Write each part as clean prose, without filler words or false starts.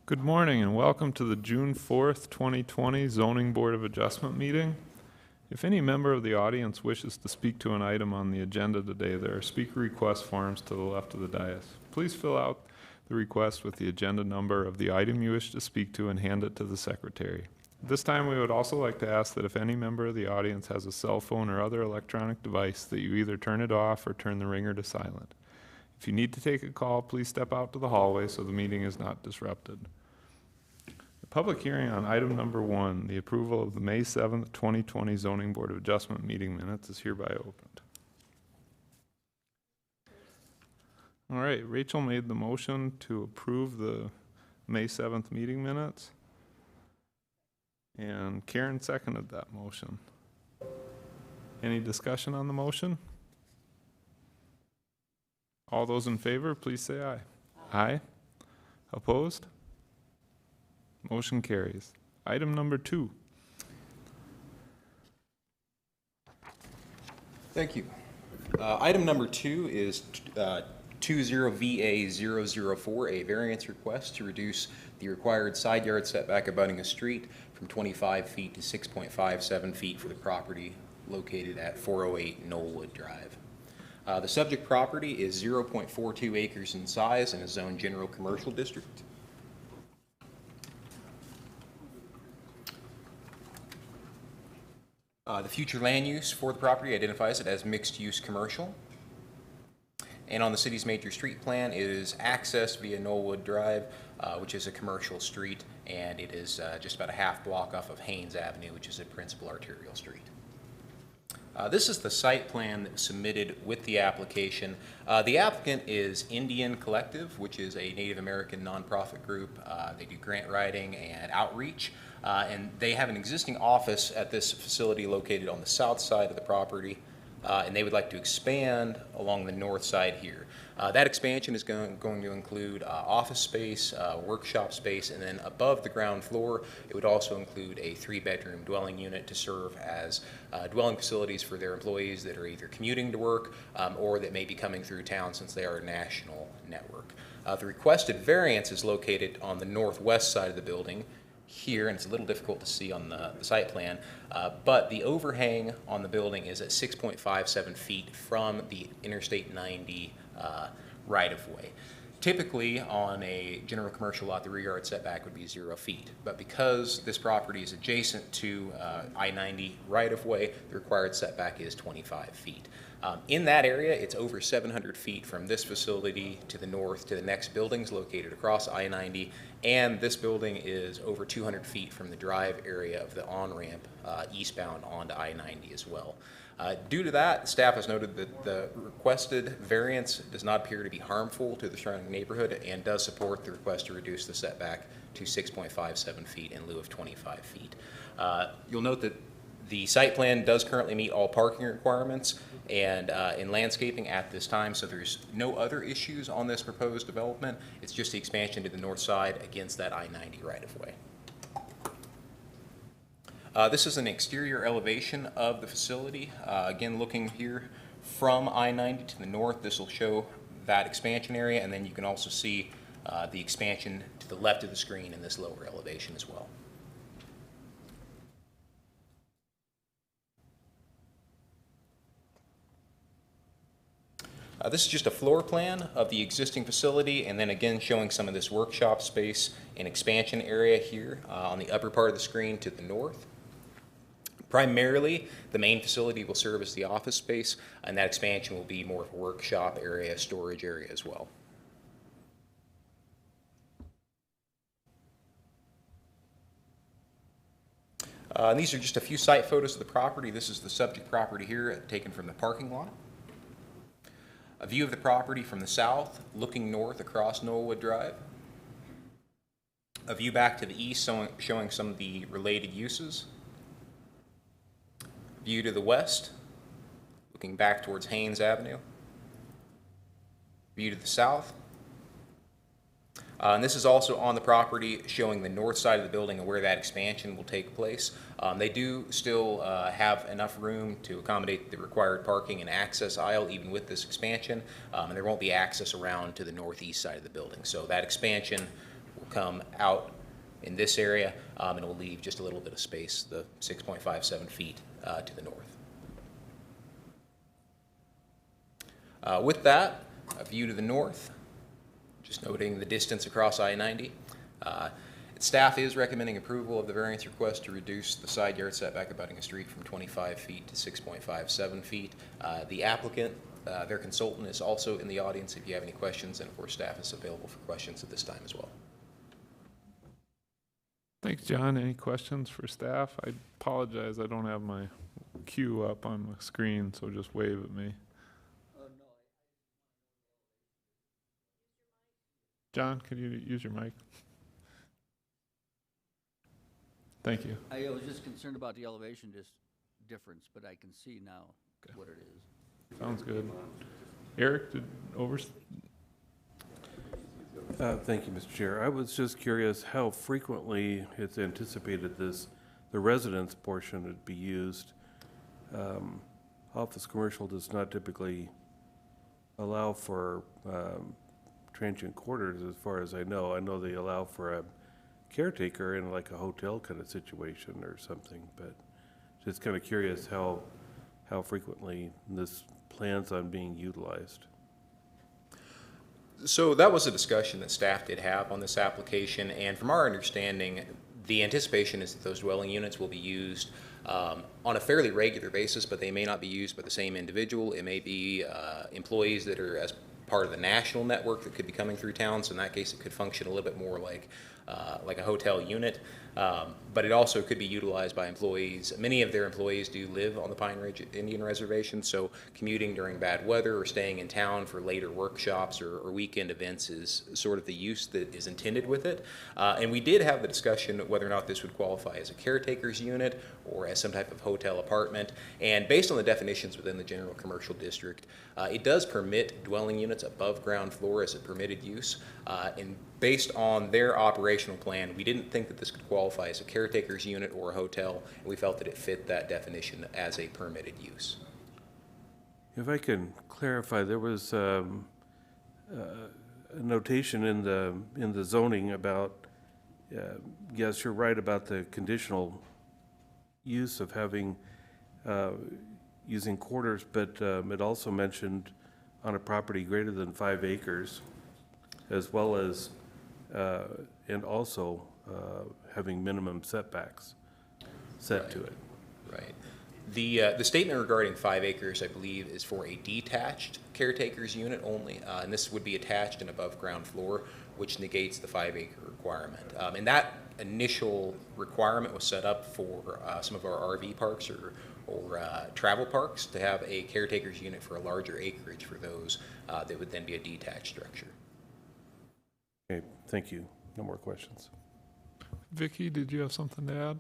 Good morning and welcome to the June 4th, 2020 Zoning Board of Adjustment meeting. If any member of the audience wishes to speak to an item on the agenda today, there are speaker request forms to the left of the dais. Please fill out the request with the agenda number of the item you wish to speak to and hand it to the secretary. At this time, we would also like to ask that if any member of the audience has a cell phone or other electronic device, that you either turn it off or turn the ringer to silent. If you need to take a call, please step out to the hallway so the meeting is not disrupted. The public hearing on item number 1, the approval of the May 7th, 2020 Zoning Board of Adjustment meeting minutes, is hereby opened. All right, Rachel made the motion to approve the May 7th meeting minutes, and Karen seconded that motion. Any discussion on the motion? All those in favor, please say aye. Aye. Opposed? Motion carries. Item number 2. Thank you. Item number 2 is 20VA004, a variance request to reduce the required side yard setback abutting a street from 25 feet to 6.57 feet for the property located at 408 Knollwood Drive. The subject property is 0.42 acres in size and is zoned general commercial district. The future land use for the property identifies it as mixed-use commercial. And on the city's major street plan, it is accessed via Knollwood Drive, which is a commercial street, and it is just about a half block off of Haynes Avenue, which is a principal arterial street. This is the site plan that was submitted with the application. The applicant is Indian Collective, which is a Native American nonprofit group. They do grant writing and outreach, and they have an existing office at this facility located on the south side of the property, and they would like to expand along the north side here. That expansion is going to include office space, workshop space, and then above the ground floor, it would also include a 3-bedroom dwelling unit to serve as dwelling facilities for their employees that are either commuting to work or that may be coming through town since they are a national network. The requested variance is located on the northwest side of the building here, and it's a little difficult to see on the site plan, but the overhang on the building is at 6.57 feet from the Interstate 90 right-of-way. Typically, on a general commercial lot, the rear yard setback would be 0 feet, but because this property is adjacent to I-90 right-of-way, the required setback is 25 feet. In that area, it's over 700 feet from this facility to the north to the next buildings located across I-90, and this building is over 200 feet from the drive area of the on-ramp eastbound onto I-90 as well. Due to that, staff has noted that the requested variance does not appear to be harmful to the surrounding neighborhood and does support the request to reduce the setback to 6.57 feet in lieu of 25 feet. You'll note that the site plan does currently meet all parking requirements and in landscaping at this time, so there's no other issues on this proposed development. It's just the expansion to the north side against that I-90 right-of-way. This is an exterior elevation of the facility. Again, looking here from I-90 to the north, this will show that expansion area, and then you can also see the expansion to the left of the screen in this lower elevation as well. This is just a floor plan of the existing facility, and then again showing some of this workshop space and expansion area here on the upper part of the screen to the north. Primarily, the main facility will serve as the office space, and that expansion will be more of a workshop area, storage area as well. And these are just a few site photos of the property. This is the subject property here, taken from the parking lot. A view of the property from the south, looking north across Knollwood Drive. A view back to the east, showing some of the related uses. View to the west, looking back towards Haynes Avenue. View to the south. And this is also on the property showing the north side of the building and where that expansion will take place. They do still have enough room to accommodate the required parking and access aisle even with this expansion, and there won't be access around to the northeast side of the building. So that expansion will come out in this area, and it will leave just a little bit of space, the 6.57 feet to the north. With that, a view to the north, just noting the distance across I-90. Staff is recommending approval of the variance request to reduce the side yard setback abutting a street from 25 feet to 6.57 feet. The applicant, their consultant, is also in the audience if you have any questions, and of course staff is available for questions at this time as well. Thanks, John. Any questions for staff? I apologize, I don't have my cue up on my screen, so just wave at me. John, could you use your mic? Thank you. I was just concerned about the elevation difference, but I can see now what it is. Sounds good. Eric, Thank you, Mr. Chair. I was just curious how frequently it's anticipated the residence portion would be used. Office commercial does not typically allow for transient quarters, as far as I know. I know they allow for a caretaker in like a hotel kind of situation or something, but just kind of curious how frequently this plans on being utilized. So that was a discussion that staff did have on this application, and from our understanding, the anticipation is that those dwelling units will be used on a fairly regular basis, but they may not be used by the same individual. It may be employees that are as part of the national network that could be coming through town, so in that case it could function a little bit more like a hotel unit, but it also could be utilized by employees. Many of their employees do live on the Pine Ridge Indian Reservation, so commuting during bad weather or staying in town for later workshops or weekend events is sort of the use that is intended with it. And we did have the discussion whether or not this would qualify as a caretaker's unit or as some type of hotel apartment. And based on the definitions within the general commercial district, it does permit dwelling units above ground floor as a permitted use. And based on their operational plan, we didn't think that this could qualify as a caretaker's unit or a hotel, and we felt that it fit that definition as a permitted use. If I can clarify, there was a notation in the zoning about, yes, you're right about the conditional use of having using quarters, but it also mentioned on a property greater than 5 acres, as well as and also having minimum setbacks set to it. Right. The statement regarding 5 acres, I believe, is for a detached caretaker's unit only, and this would be attached and above ground floor, which negates the 5 acre requirement. And that initial requirement was set up for some of our RV parks or travel parks to have a caretaker's unit for a larger acreage for those that would then be a detached structure. Okay, thank you. No more questions. Vicki, did you have something to add?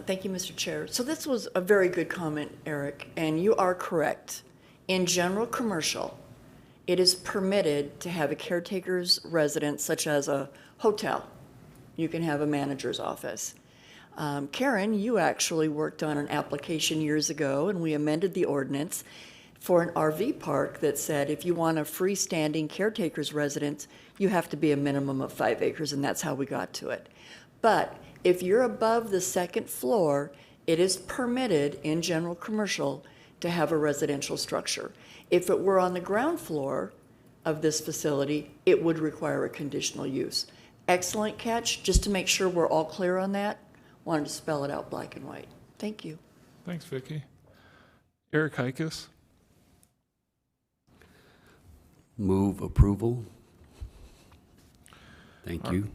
Thank you, Mr. Chair. So this was a very good comment, Eric, and you are correct. In general commercial, it is permitted to have a caretaker's residence, such as a hotel. You can have a manager's office. Karen, you actually worked on an application years ago, and we amended the ordinance for an RV park that said if you want a freestanding caretaker's residence, you have to be a minimum of 5 acres, and that's how we got to it. But if you're above the second floor, it is permitted in general commercial to have a residential structure. If it were on the ground floor of this facility, it would require a conditional use. Excellent catch. Just to make sure we're all clear on that, wanted to spell it out black and white. Thank you. Thanks, Vicki. Eric Hikas? Move approval. Thank you.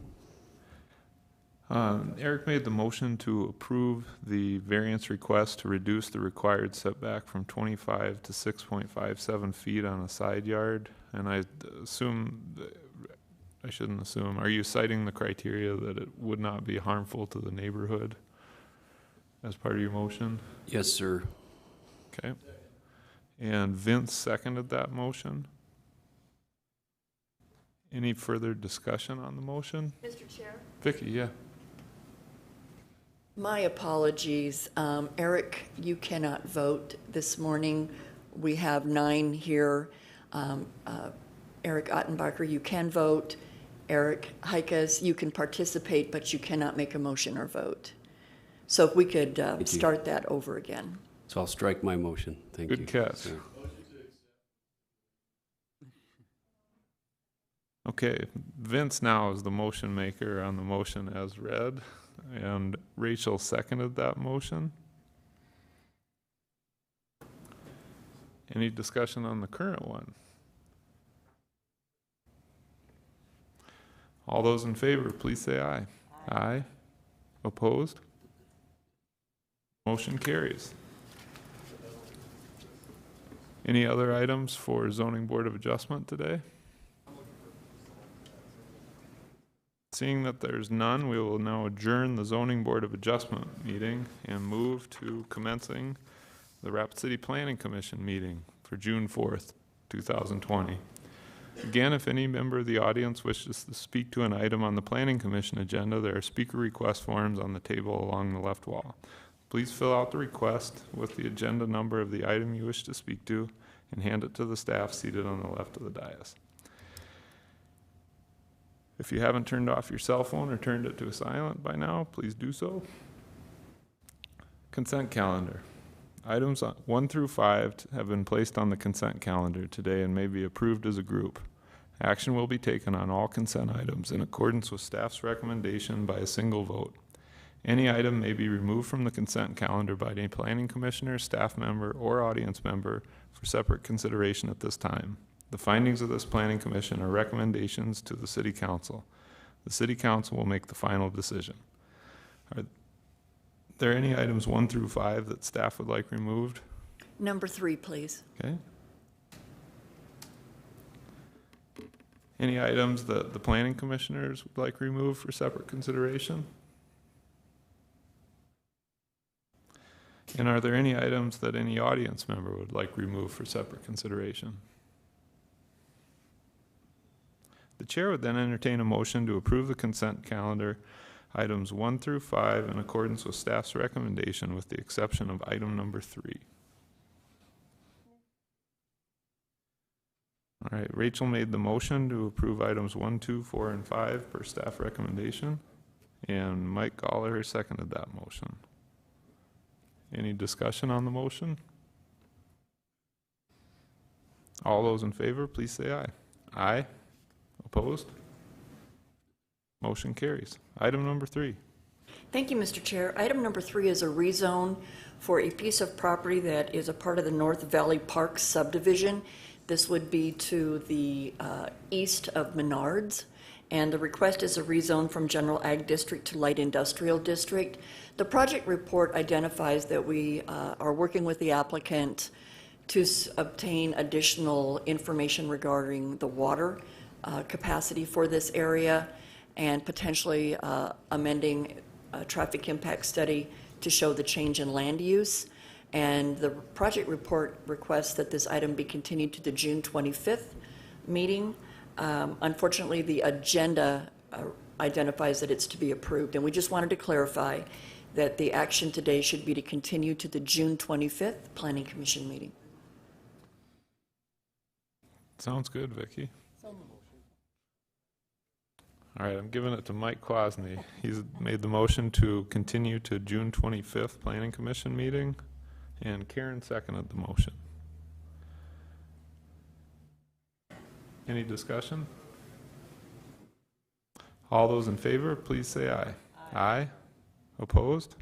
Eric made the motion to approve the variance request to reduce the required setback from 25 to 6.57 feet on a side yard. And I assume, I shouldn't assume, are you citing the criteria that it would not be harmful to the neighborhood as part of your motion? Yes, sir. Okay. And Vince seconded that motion. Any further discussion on the motion? Mr. Chair? Vicki, yeah. My apologies. Eric, you cannot vote this morning. We have 9 here. Eric Ottenbacher, you can vote. Eric Heikes, you can participate, but you cannot make a motion or vote. So if we could you. start that over again. So I'll strike my motion. Thank you. Good catch. sir. Okay, Vince now is the motion maker on the motion as read, and Rachel seconded that motion. Any discussion on the current one? All those in favor, please say aye. Aye. Opposed? Motion carries. Any other items for Zoning Board of Adjustment today? Seeing that there's none, we will now adjourn the Zoning Board of Adjustment meeting and move to commencing the Rapid City Planning Commission meeting for June 4th, 2020. Again, if any member of the audience wishes to speak to an item on the Planning Commission agenda, there are speaker request forms on the table along the left wall. Please fill out the request with the agenda number of the item you wish to speak to and hand it to the staff seated on the left of the dais. If you haven't turned off your cell phone or turned it to silent by now, please do so. Consent calendar. Items 1 through 5 have been placed on the consent calendar today and may be approved as a group. Action will be taken on all consent items in accordance with staff's recommendation by a single vote. Any item may be removed from the consent calendar by any planning commissioner, staff member, or audience member for separate consideration at this time. The findings of this planning commission are recommendations to the city council. The city council will make the final decision. Are there any items 1 through 5 that staff would like removed? Number 3, please. Okay. Any items that the planning commissioners would like removed for separate consideration? And are there any items that any audience member would like removed for separate consideration? The chair would then entertain a motion to approve the consent calendar, items 1 through 5, in accordance with staff's recommendation, with the exception of item number 3. All right, Rachel made the motion to approve items 1, 2, 4, and 5 per staff recommendation, and Mike Gallagher seconded that motion. Any discussion on the motion? All those in favor, please say aye. Aye. Opposed? Motion carries. Item number 3. Thank you, Mr. Chair. Item number 3 is a rezone for a piece of property that is a part of the North Valley Park subdivision. This would be to the east of Menards, and the request is a rezone from General Ag District to Light Industrial District. The project report identifies that we are working with the applicant to obtain additional information regarding the water capacity for this area, and potentially amending a traffic impact study to show the change in land use. And the project report requests that this item be continued to the June 25th meeting. Unfortunately, the agenda identifies that it's to be approved, and we just wanted to clarify that the action today should be to continue to the June 25th Planning Commission meeting. Sounds good, Vicki. All right, I'm giving it to Mike Kwasny. He's made the motion to continue to June 25th Planning Commission meeting, and Karen seconded the motion. Any discussion? All those in favor, please say aye. Aye. Opposed?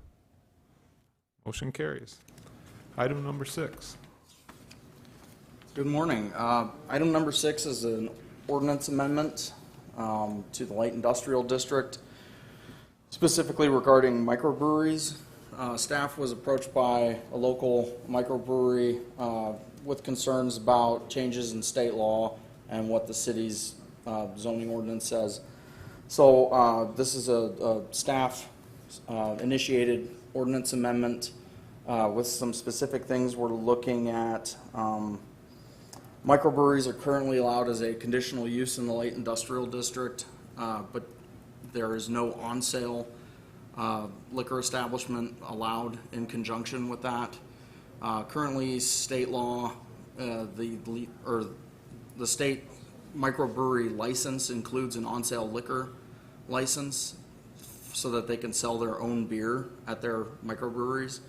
Motion carries. Item number 6. Good morning. Item number 6 is an ordinance amendment to the Light Industrial District, specifically regarding microbreweries. Staff was approached by a local microbrewery with concerns about changes in state law and what the city's zoning ordinance says. So this is a staff initiated ordinance amendment with some specific things we're looking at. Microbreweries are currently allowed as a conditional use in the Light Industrial District, but there is no on-sale liquor establishment allowed in conjunction with that. Currently, state law, the state microbrewery license includes an on-sale liquor license so that they can sell their own beer at their microbreweries.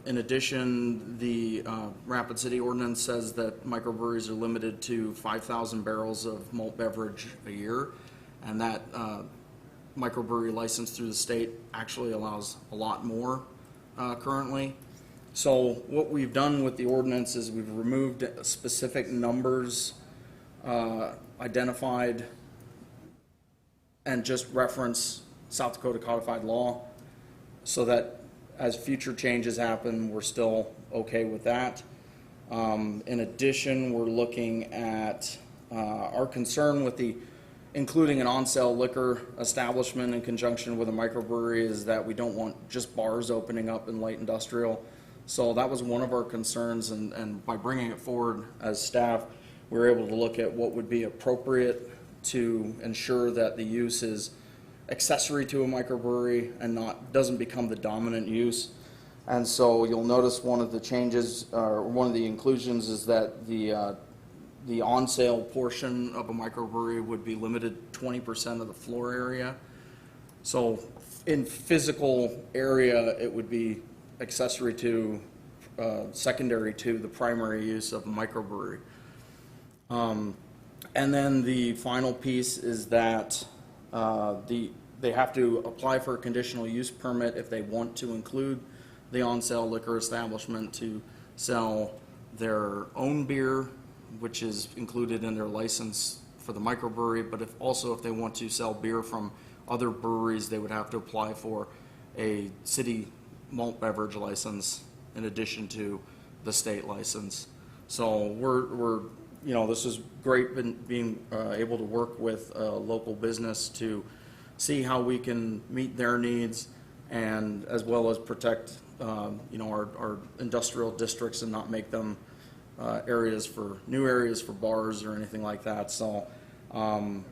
In addition, the Rapid City Ordinance says that microbreweries are limited to 5,000 barrels of malt beverage a year, and that microbrewery license through the state actually allows a lot more currently. So what we've done with the ordinance is we've removed specific numbers identified and just reference South Dakota codified law so that as future changes happen, we're still okay with that. In addition, we're looking at our concern with the including an on-sale liquor establishment in conjunction with a microbrewery is that we don't want just bars opening up in light industrial. So that was one of our concerns, and by bringing it forward as staff, we were able to look at what would be appropriate to ensure that the use is accessory to a microbrewery and doesn't become the dominant use. And so you'll notice one of the changes, or one of the inclusions, is that the on-sale portion of a microbrewery would be limited 20% of the floor area. So in physical area, it would be accessory to, secondary to the primary use of a microbrewery. And then the final piece is that they have to apply for a conditional use permit if they want to include the on-sale liquor establishment to sell their own beer, which is included in their license for the microbrewery, but if they want to sell beer from other breweries, they would have to apply for a city malt beverage license in addition to the state license. So we're this is great being able to work with a local business to see how we can meet their needs and as well as protect our industrial districts and not make them new areas for bars or anything like that. So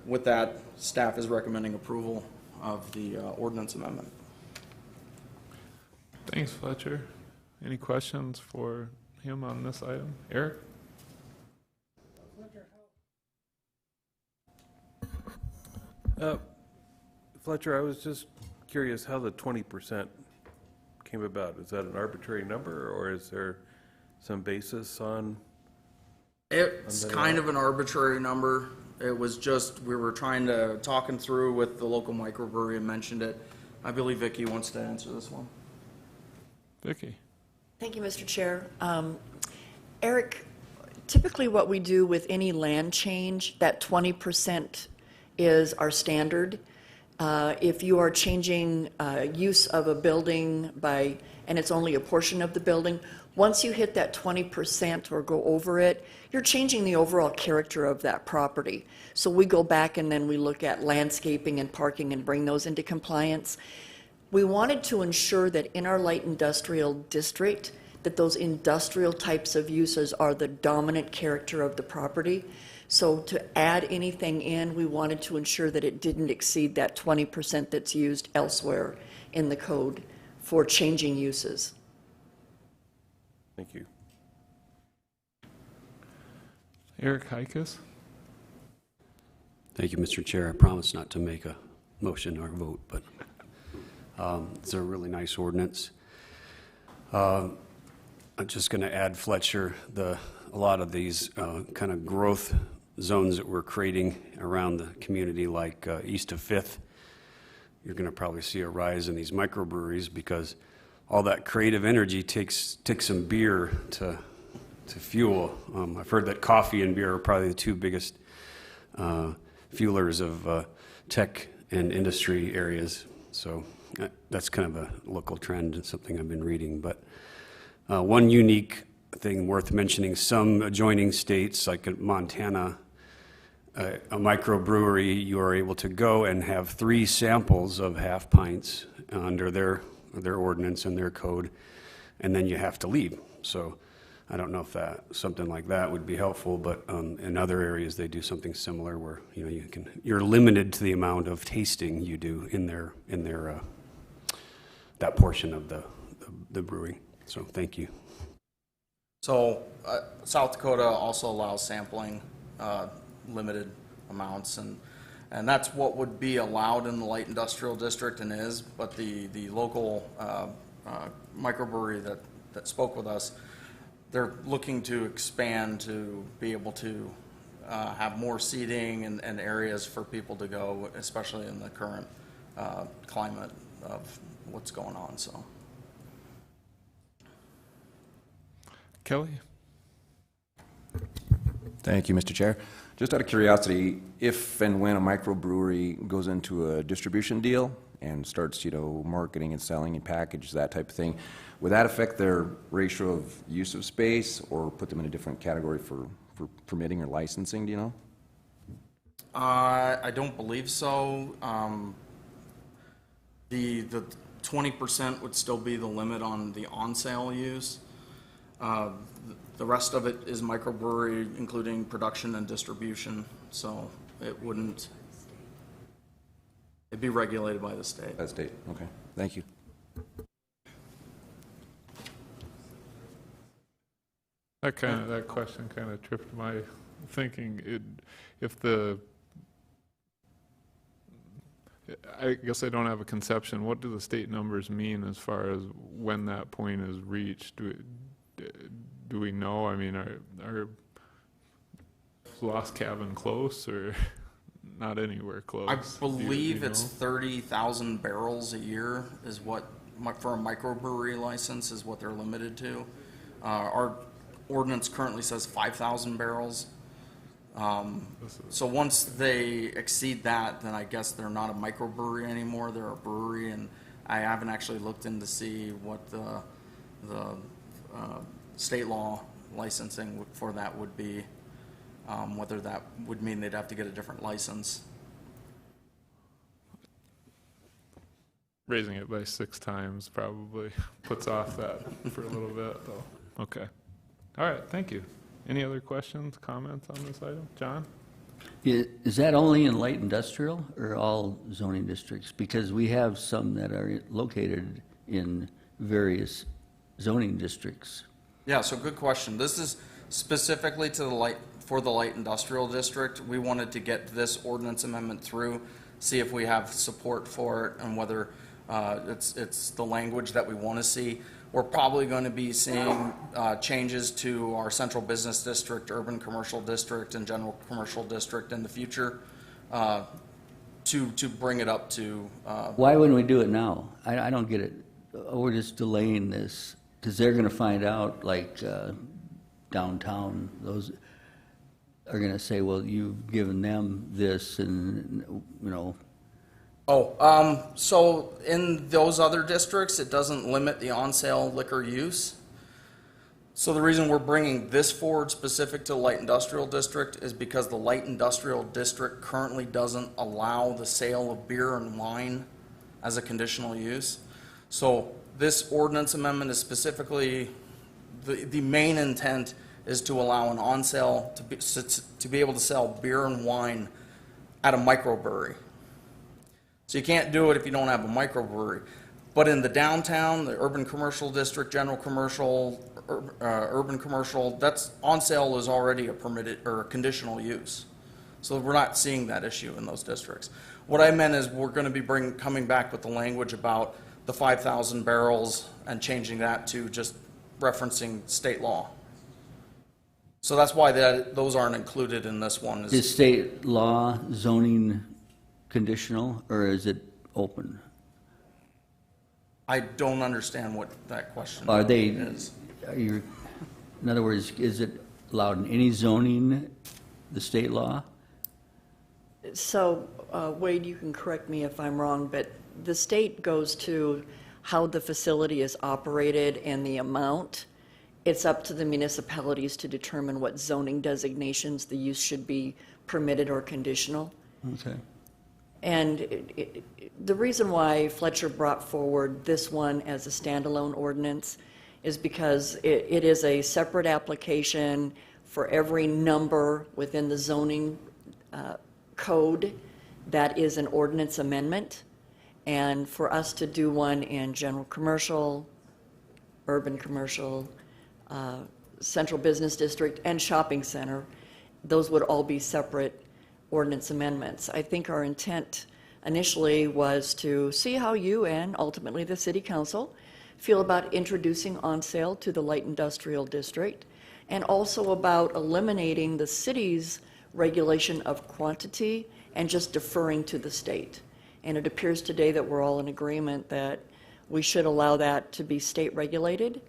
with that, staff is recommending approval of the ordinance amendment. Thanks, Fletcher. Any questions for him on this item? Eric? Fletcher, I was just curious how the 20% came about. Is that an arbitrary number, or is there some basis on? It's kind of an arbitrary number. It was just, we were talking through with the local microbrewery and mentioned it. I believe Vicki wants to answer this one. Vicki? Thank you, Mr. Chair. Eric, typically what we do with any land change, that 20% is our standard. If you are changing use of a building and it's only a portion of the building, once you hit that 20% or go over it, you're changing the overall character of that property. So we go back and then we look at landscaping and parking and bring those into compliance. We wanted to ensure that in our light industrial district, that those industrial types of uses are the dominant character of the property. So to add anything in, we wanted to ensure that it didn't exceed that 20% that's used elsewhere in the code for changing uses. Thank you. Eric Heikus? Thank you, Mr. Chair. I promise not to make a motion or a vote, but it's a really nice ordinance. I'm just going to add, Fletcher, a lot of these kind of growth zones that we're creating around the community, like east of 5th, you're going to probably see a rise in these microbreweries because all that creative energy takes some beer to fuel. I've heard that coffee and beer are probably the two biggest fuelers of tech and industry areas. So that's kind of a local trend and something I've been reading. But one unique thing worth mentioning, some adjoining states like Montana, a microbrewery, you are able to go and have 3 samples of half pints under their ordinance and their code, and then you have to leave. So I don't know if something like that would be helpful, but in other areas they do something similar where you're limited to the amount of tasting you do in their that portion of the brewing. So thank you. So South Dakota also allows sampling limited amounts, and that's what would be allowed in the light industrial district and is, but the local microbrewery that spoke with us, they're looking to expand to be able to have more seating and areas for people to go, especially in the current climate of what's going on, so. Kelly? Thank you, Mr. Chair. Just out of curiosity, if and when a microbrewery goes into a distribution deal and starts, marketing and selling and package, that type of thing, would that affect their ratio of use of space or put them in a different category for permitting or licensing, do you know? I don't believe so. The 20% would still be the limit on the on-sale use. The rest of it is microbrewery, including production and distribution, so it'd be regulated by the state. That state, okay. Thank you. That question kind of tripped my thinking. I guess I don't have a conception. What do the state numbers mean as far as when that point is reached? Do we know? I mean, are Lost Cabin close or not anywhere close? I believe it's 30,000 barrels a year is what, for a microbrewery license, is what they're limited to. Our ordinance currently says 5,000 barrels. So once they exceed that, then I guess they're not a microbrewery anymore. They're a brewery, and I haven't actually looked in to see what the state law licensing for that would be, whether that would mean they'd have to get a different license. Raising it by 6 times probably puts off that for a little bit, though. Okay. All right, thank you. Any other questions, comments on this item? John? Is that only in light industrial or all zoning districts? Because we have some that are located in various zoning districts. Yeah, so good question. This is specifically for the light industrial district. We wanted to get this ordinance amendment through, see if we have support for it and whether it's the language that we want to see. We're probably going to be seeing changes to our central business district, urban commercial district, and general commercial district in the future to bring it up to. Why wouldn't we do it now? I don't get it. We're just delaying this because they're going to find out, like downtown, those are going to say, well, you've given them this and, So in those other districts, it doesn't limit the on-sale liquor use. So the reason we're bringing this forward specific to light industrial district is because the light industrial district currently doesn't allow the sale of beer and wine as a conditional use. So this ordinance amendment is specifically, the main intent is to allow an on-sale to be able to sell beer and wine at a microbrewery. So you can't do it if you don't have a microbrewery. But in the downtown, the urban commercial district, general commercial, urban commercial, that's on sale is already a permitted or a conditional use. So we're not seeing that issue in those districts. What I meant is we're going to be coming back with the language about the 5,000 barrels and changing that to just referencing state law. So that's why those aren't included in this one. is state law zoning conditional or is it open? I don't understand what that question is. In other words, is it allowed in any zoning, the state law? So, Wade, you can correct me if I'm wrong, but the state goes to how the facility is operated and the amount. It's up to the municipalities to determine what zoning designations the use should be permitted or conditional. Okay. And the reason why Fletcher brought forward this one as a standalone ordinance is because it is a separate application for every number within the zoning code that is an ordinance amendment. And for us to do one in general commercial, urban commercial, central business district, and shopping center, those would all be separate ordinance amendments. I think our intent initially was to see how you and ultimately the City Council feel about introducing on sale to the light industrial district, and also about eliminating the city's regulation of quantity and just deferring to the state. And it appears today that we're all in agreement that we should allow that to be state regulated.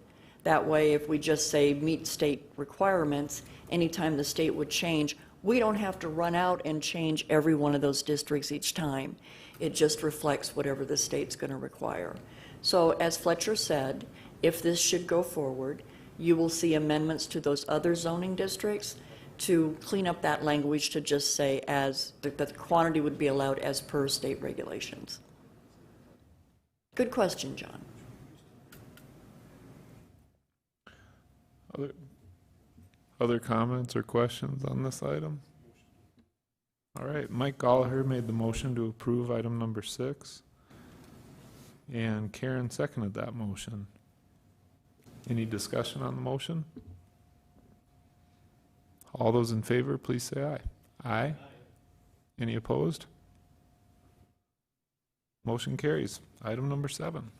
That way, if we just say meet state requirements, anytime the state would change, we don't have to run out and change every one of those districts each time. It just reflects whatever the state's going to require. So as Fletcher said, if this should go forward, you will see amendments to those other zoning districts to clean up that language to just say as that the quantity would be allowed as per state regulations. Good question, John. Other comments or questions on this item? All right, Mike Gallagher made the motion to approve item number 6, and Karen seconded that motion. Any discussion on the motion? All those in favor, please say aye. Aye. Any opposed? Motion carries. Item number 7.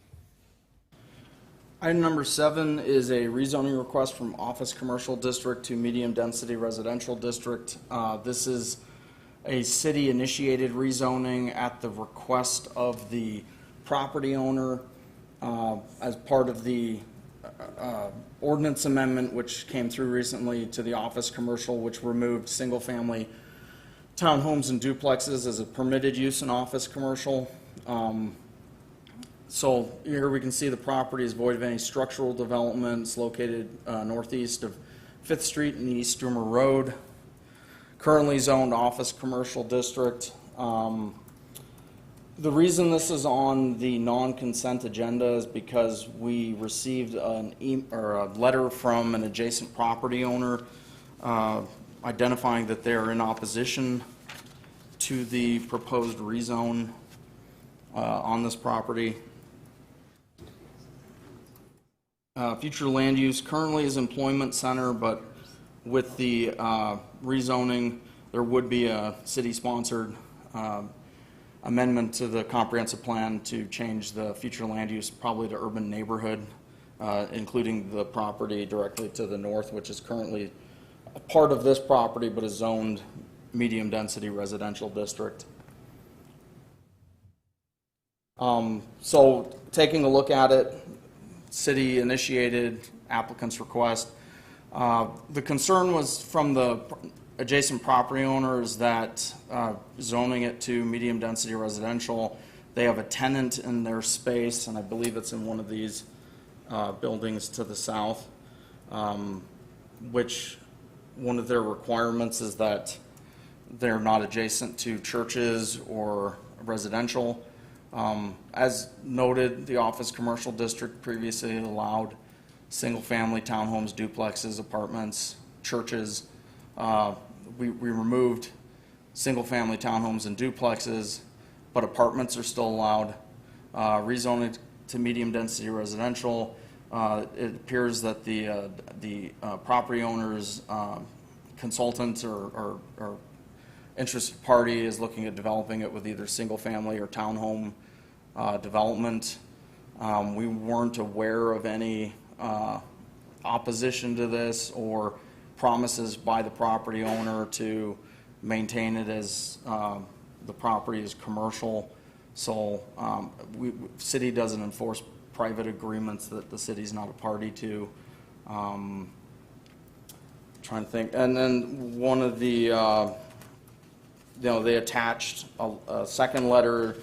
Item number 7 is a rezoning request from office commercial district to medium density residential district. This is a city initiated rezoning at the request of the property owner as part of the ordinance amendment which came through recently to the office commercial, which removed single family townhomes and duplexes as a permitted use in office commercial. So here we can see the property is void of any structural development. It's located northeast of 5th Street and East Drummer Road. Currently zoned office commercial district. The reason this is on the non-consent agenda is because we received a letter from an adjacent property owner identifying that they are in opposition to the proposed rezone on this property. Future land use currently is employment center, but with the rezoning, there would be a city-sponsored amendment to the comprehensive plan to change the future land use probably to urban neighborhood, including the property directly to the north, which is currently a part of this property but is zoned medium density residential district. So taking a look at it, city initiated applicant's request. The concern was from the adjacent property owners that zoning it to medium density residential, they have a tenant in their space, and I believe it's in one of these buildings to the south, which one of their requirements is that they're not adjacent to churches or residential. As noted, the office commercial district previously allowed single-family townhomes, duplexes, apartments, churches. We removed single-family townhomes and duplexes, but apartments are still allowed. Rezoning to medium-density residential, it appears that the property owner's consultant or interested party is looking at developing it with either single-family or townhome development. We weren't aware of any opposition to this or promises by the property owner to maintain it as the property is commercial. So city doesn't enforce private agreements that the city's not a party to. Trying to think, and then one of the they attached a second letter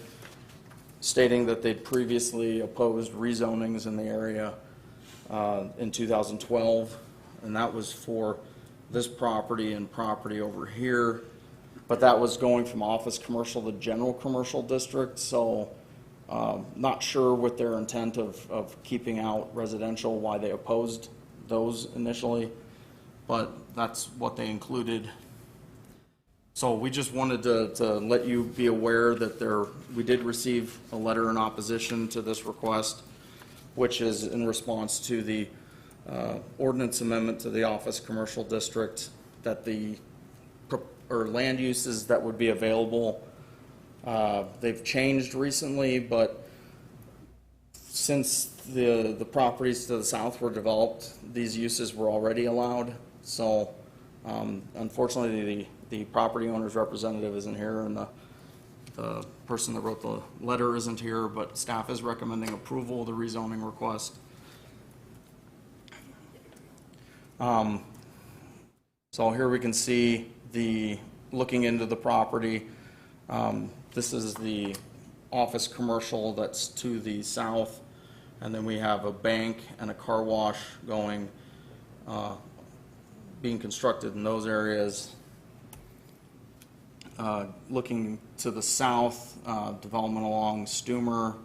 stating that they'd previously opposed rezonings in the area in 2012, and that was for this property and property over here, but that was going from office commercial to general commercial district, so not sure with their intent of keeping out residential, why they opposed those initially, but that's what they included. So we just wanted to let you be aware that we did receive a letter in opposition to this request, which is in response to the ordinance amendment to the office commercial district that the or land uses that would be available. They've changed recently, but since the properties to the south were developed, these uses were already allowed. So unfortunately, the property owner's representative isn't here, and the person that wrote the letter isn't here, but staff is recommending approval of the rezoning request. So here we can see looking into the property. This is the office commercial that's to the south, and then we have a bank and a car wash being constructed in those areas. Looking to the south, development along Stumer,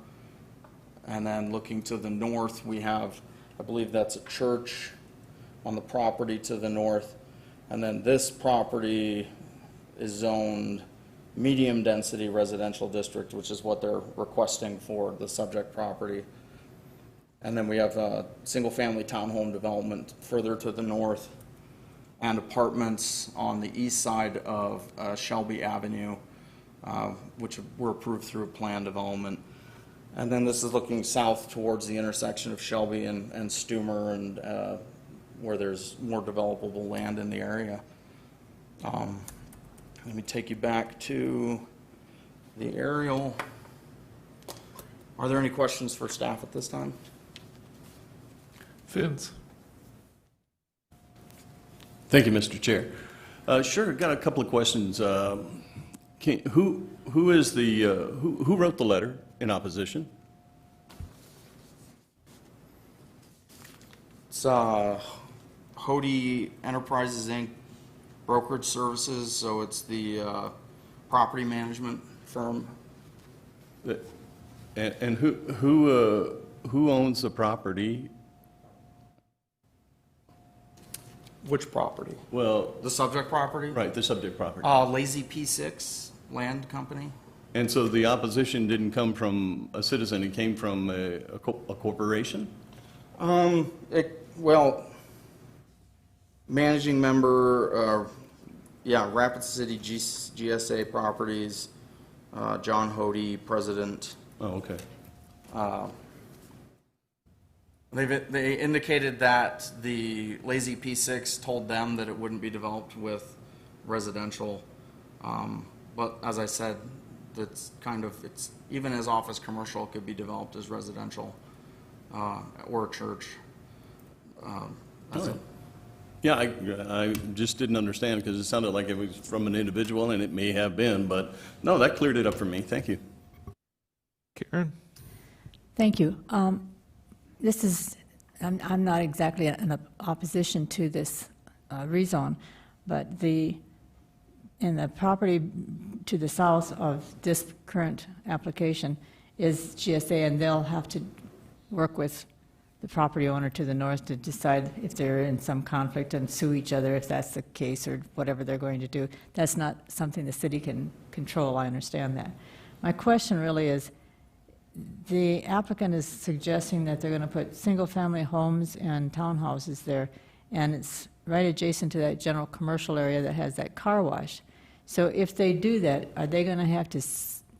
and then looking to the north, we have, I believe that's a church on the property to the north, and then this property is zoned medium density residential district, which is what they're requesting for the subject property. And then we have a single family townhome development further to the north, and apartments on the east side of Shelby Avenue, which were approved through plan development. And then this is looking south towards the intersection of Shelby and Stumer, and where there's more developable land in the area. Let me take you back to the aerial. Are there any questions for staff at this time? Vince? Thank you, Mr. Chair. Sure, got a couple of questions. Who wrote the letter in opposition? It's Hody Enterprises, Inc., Brokerage Services, so it's the property management firm. And who owns the property? Which property? Well, The subject property? right, the subject property. Lazy P6 Land Company. And so the opposition didn't come from a citizen, it came from a corporation? Well, managing member, Rapid City GSA Properties, John Hody, president. Oh, okay. They indicated that the Lazy P6 told them that it wouldn't be developed with residential. But as I said, it's even as office commercial, it could be developed as residential, or a church. That's it. Yeah, I just didn't understand because it sounded like it was from an individual, and it may have been, but no, that cleared it up for me. Thank you. Karen? Thank you. I'm not exactly in opposition to this rezone, but in the property to the south of this current application is GSA, and they'll have to work with the property owner to the north to decide if they're in some conflict and sue each other if that's the case, or whatever they're going to do. That's not something the city can control. I understand that. My question really is, the applicant is suggesting that they're going to put single-family homes and townhouses there, and it's right adjacent to that general commercial area that has that car wash. So if they do that, are they going to have to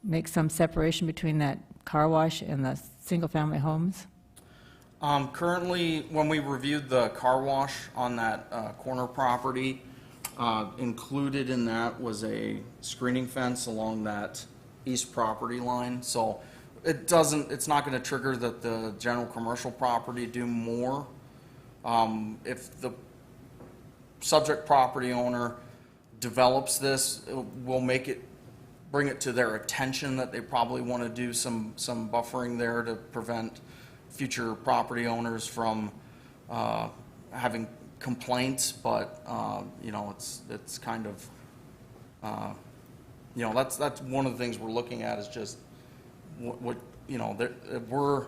make some separation between that car wash and the single-family homes? Currently, when we reviewed the car wash on that corner property, included in that was a screening fence along that east property line. So it's not going to trigger that the general commercial property do more. If the subject property owner develops this, we'll bring it to their attention that they probably want to do some buffering there to prevent future property owners from having complaints, but it's kind of that's one of the things we're looking at is just we're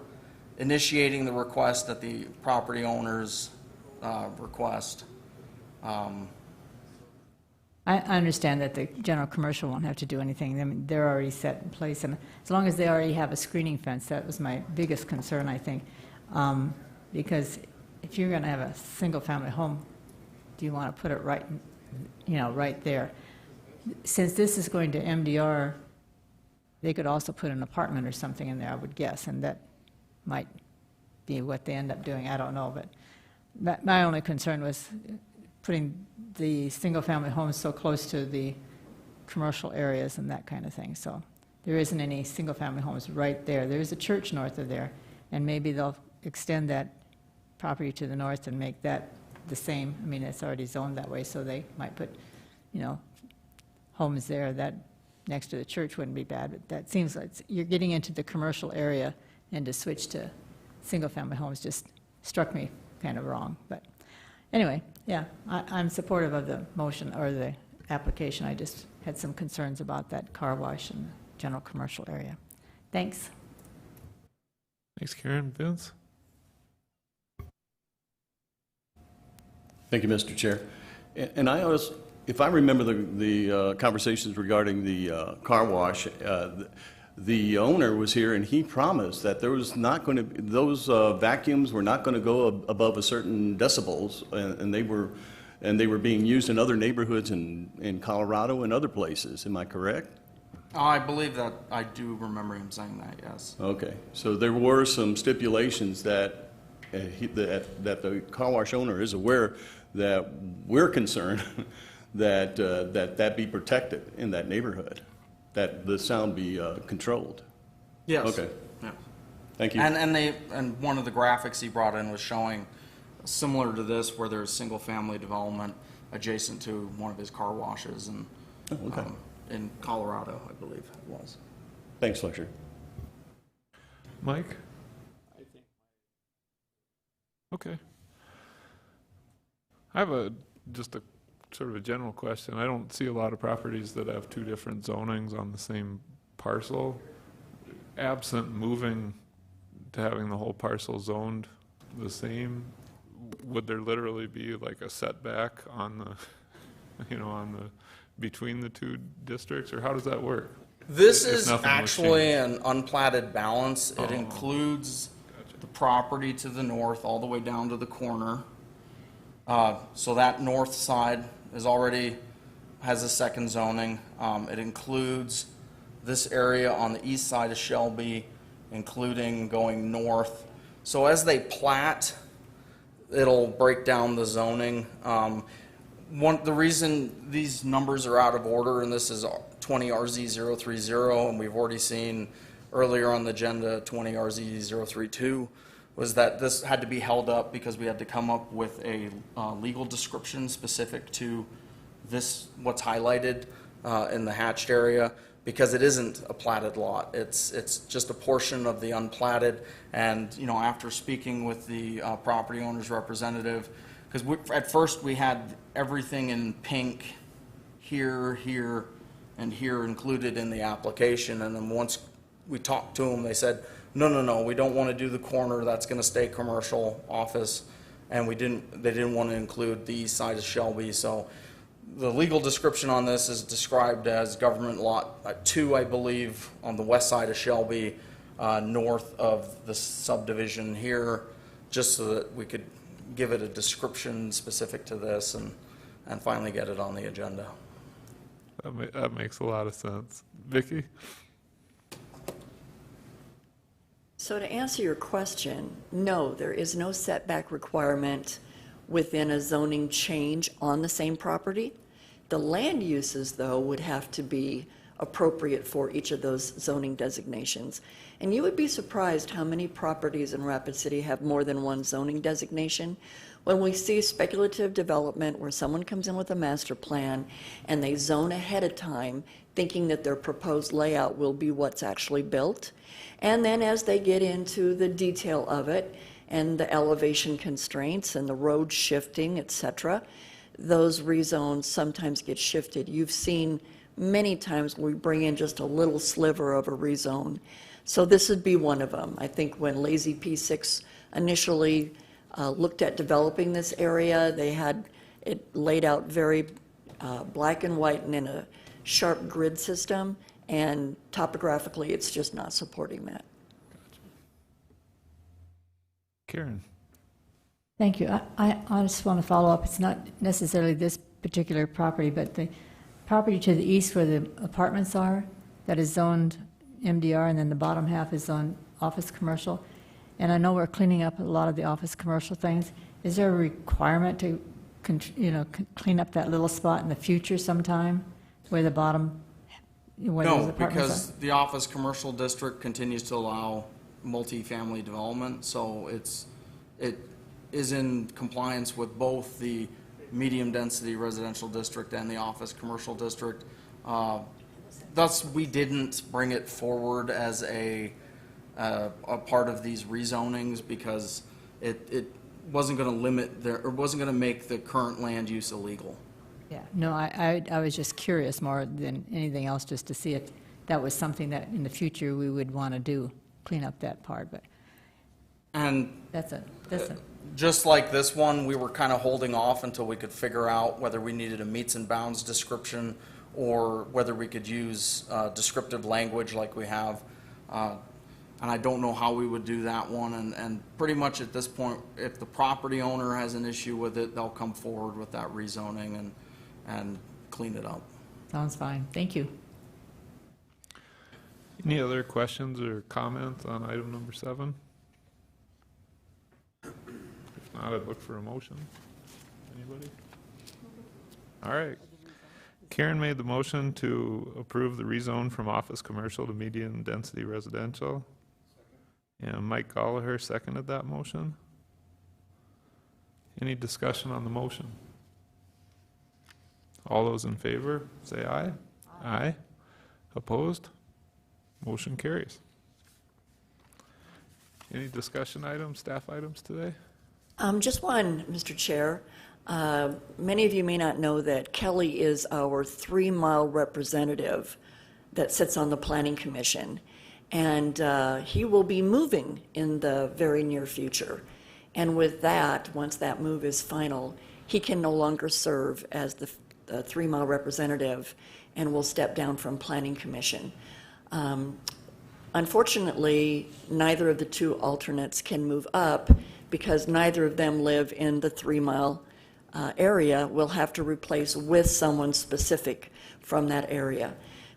initiating the request that the property owners request. I understand that the general commercial won't have to do anything. I mean, they're already set in place, and as long as they already have a screening fence, that was my biggest concern, I think. Because if you're going to have a single-family home, do you want to put it right there? since this is going to MDR, they could also put an apartment or something in there, I would guess, and that might be what they end up doing, I don't know, but my only concern was putting the single-family homes so close to the commercial areas and that kind of thing, so there isn't any single-family homes right there. There's a church north of there, and maybe they'll extend that property to the north and make that the same. I mean, it's already zoned that way, so they might put, homes there. That next to the church wouldn't be bad, but that seems like you're getting into the commercial area, and to switch to single-family homes just struck me kind of wrong. But anyway, yeah, I'm supportive of the motion or the application. I just had some concerns about that car wash in the general commercial area. Thanks. Thanks, Karen. Vince? Thank you, Mr. Chair. And I also, if I remember the conversations regarding the car wash, the owner was here and he promised that there was not going to, those vacuums were not going to go above a certain decibels, and they were being used in other neighborhoods in Colorado and other places. Am I correct? I believe that I do remember him saying that, yes. Okay, so there were some stipulations that that the car wash owner is aware that we're concerned that that be protected in that neighborhood, that the sound be controlled. Yes. Okay. Yeah. Thank you. And one of the graphics he brought in was showing similar to this, where there's single family development adjacent to one of his car washes, and in Colorado, I believe it was. Thanks, Fletcher. Mike? Okay. I have just a sort of a general question. I don't see a lot of properties that have two different zonings on the same parcel. Absent moving to having the whole parcel zoned the same, would there literally be like a setback on the, between the two districts, or how does that work? This If is nothing was actually changed? an unplatted balance. It includes the property to the north all the way down to the corner. So that north side has a second zoning. It includes this area on the east side of Shelby, including going north. So as they plat, it'll break down the zoning. The reason these numbers are out of order, and this is 20 RZ 030, and we've already seen earlier on the agenda 20 RZ 032, was that this had to be held up because we had to come up with a legal description specific to this, what's highlighted in the hatched area, because it isn't a platted lot. It's just a portion of the unplatted. And after speaking with the property owner's representative, because at first we had everything in pink, here, and here included in the application, and then once we talked to them, they said, no, we don't want to do the corner. That's going to stay commercial office, and they didn't want to include the east side of Shelby. So the legal description on this is described as government lot 2, I believe, on the west side of Shelby, north of the subdivision here, just so that we could give it a description specific to this and finally get it on the agenda. That makes a lot of sense. Vicki? So to answer your question, no, there is no setback requirement within a zoning change on the same property. The land uses, though, would have to be appropriate for each of those zoning designations. And you would be surprised how many properties in Rapid City have more than one zoning designation. When we see speculative development where someone comes in with a master plan and they zone ahead of time thinking that their proposed layout will be what's actually built, and then as they get into the detail of it and the elevation constraints and the road shifting, etc., those rezones sometimes get shifted. You've seen many times we bring in just a little sliver of a rezone. So this would be one of them. I think when Lazy P6 initially looked at developing this area, they had it laid out very black and white and in a sharp grid system, and topographically it's just not supporting that. Karen? Thank you. I just want to follow up. It's not necessarily this particular property, but the property to the east where the apartments are, that is zoned MDR, and then the bottom half is zoned office commercial. And I know we're cleaning up a lot of the office commercial things. Is there a requirement to, clean up that little spot in the future sometime where the bottom, where those No, apartments because the office commercial district continues to allow multifamily development, so it is in compliance with both the medium-density residential district and the office commercial district. Thus, we didn't bring it forward as a part of these rezonings because it wasn't going to limit or wasn't going to make the current land use illegal. Yeah, no, I was just curious more than anything else, just to see if that was something that in the future we would want to do, clean up that part, but And that's a, just like this one, we were kind of holding off until we could figure out whether we needed a meets and bounds description or whether we could use descriptive language like we have. And I don't know how we would do that one. And pretty much at this point, if the property owner has an issue with it, they'll come forward with that rezoning and clean it up. sounds fine, thank you. Any other questions or comments on item number 7? If not, I'd look for a motion. Anybody? All right. Karen made the motion to approve the rezone from office commercial to medium density residential. And Mike Gallagher seconded that motion. Any discussion on the motion? All those in favor, say aye. Aye. Opposed? Motion carries. Any discussion items, staff items today? Just one, Mr. Chair. Many of you may not know that Kelly is our 3-mile representative that sits on the Planning Commission. And he will be moving in the very near future. And with that, once that move is final, he can no longer serve as the 3-mile representative and will step down from Planning Commission. Unfortunately, neither of the 2 alternates can move up because neither of them live in the 3-mile area. We'll have to replace with someone specific from that area.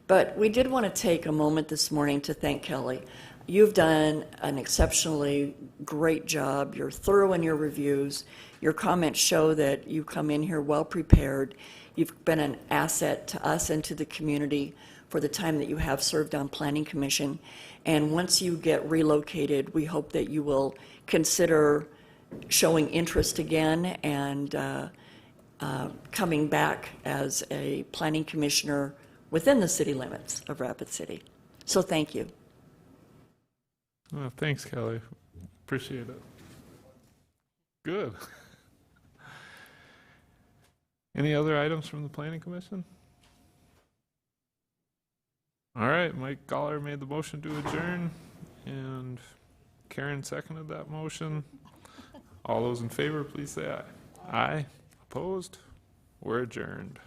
But we did want to take a moment this morning to thank Kelly. You've done an exceptionally great job. You're thorough in your reviews. Your comments show that you come in here well prepared. You've been an asset to us and to the community for the time that you have served on Planning Commission. And once you get relocated, we hope that you will consider showing interest again and coming back as a planning commissioner within the city limits of Rapid City. So thank you. Well, thanks, Kelly. Appreciate it. Good. Any other items from the Planning Commission? All right, Mike Goller made the motion to adjourn, and Karen seconded that motion. All those in favor, please say aye. Aye. Opposed? We're adjourned.